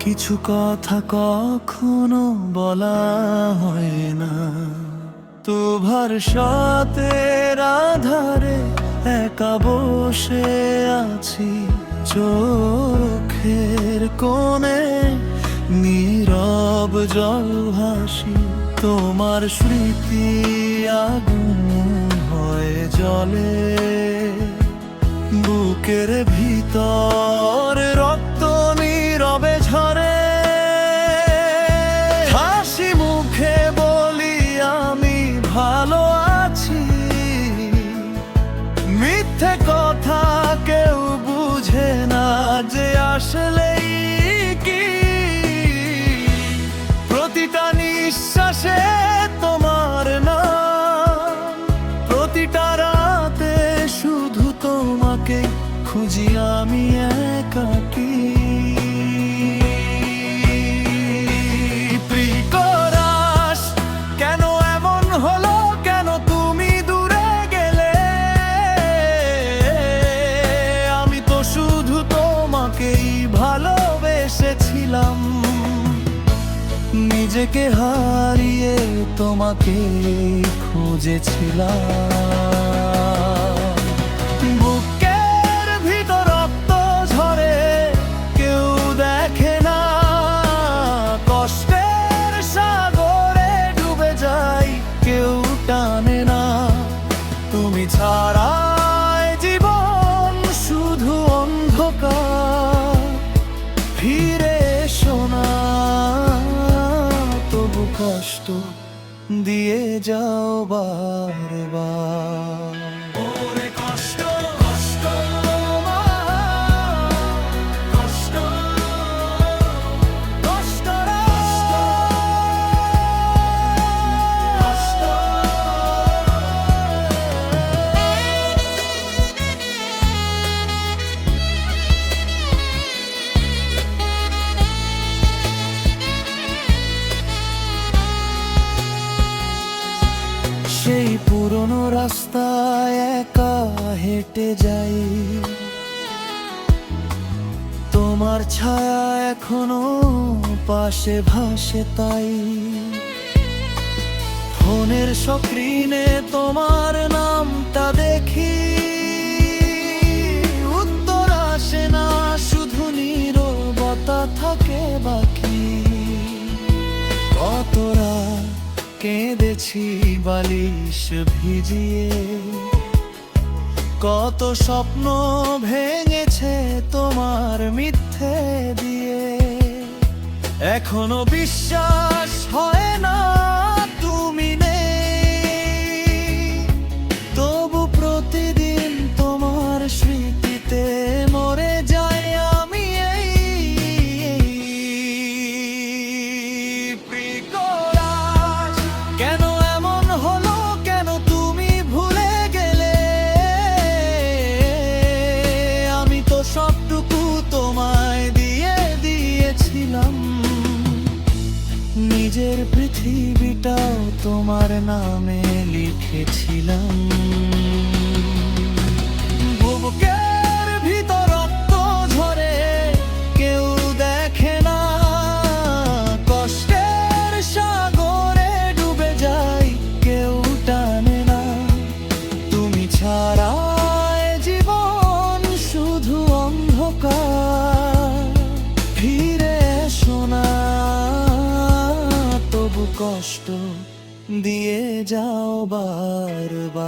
কিছু কথা কখনো বলা হয় না, তোমার সাথের আধারে একা বসে আছি, চোখের কোণে নীরব জল হাসি, তোমার স্মৃতি আগুন হয়ে জ্বলে, বুকের ভিতর রক্ত নীরবে ঝরে। হাসি মুখে বলি আমি ভালো আছি, মিথ্যে কথা কেউ বুঝে না যে আসলেই কি। প্রতিটা নিঃশ্বাসে তোমার নাম, প্রতিটা রাতে শুধু তোমাকে খুঁজি আমি একাকী। প্রিয়রাস, কেন এমন হলো, কেন তুমি দূরে গেলে? আমি তো শুধু তোমাকেই ভালোবেসেছিলাম, নিজেকে হারিয়ে তোমাকে খুঁজেছিলাম। বুকের ভিতর রক্ত ঝরে, কেউ দেখে না, কষ্টের সাগরে ডুবে যাই, কেউ টানে না। তুমি ছাড়া জীবন শুধু অন্ধকার, ফিরে এসো না, তবু কষ্ট দিয়ে যাও বারবার। ওরে কষ্ট, কষ্ট, কষ্ট, কষ্ট, কষ্ট। সেই পুরনো রাস্তায় একা হেঁটে যাই, তোমার ছায়া এখনো পাশে ভাসে তাই। ফোনের স্ক্রিনে তোমার নামটা দেখি, উত্তর আসে না, শুধু নীরবতা থাকে বাকি। কত রাত কেঁদেছি বালিশ ভিজিয়ে, কত স্বপ্ন ভেঙেছে তোমার মিথ্যে দিয়ে। এখনো বিশ্বাস হয় না তুমি নেই, তবু প্রতিদিন তোমার স্মৃতিতে মরে যাই আমি। এই প্রিয়রাস, কেন এমন হলো, কেন তুমি ভুলে গেলে? আমি তো সবটুকু তোমায় দিয়ে দিয়েছিলাম, নিজের পৃথিবীটাও তোমার নামে লিখেছিলাম। বুকের ভিতর রক্ত ঝরে, কেউ দেখে না, কষ্টের সাগরে ডুবে যাই, কেউ টানে না। তুমি ছাড়া জীবন শুধু অন্ধকার, ফিরে এসো না, তবু কষ্ট দিয়ে যাও বারবার।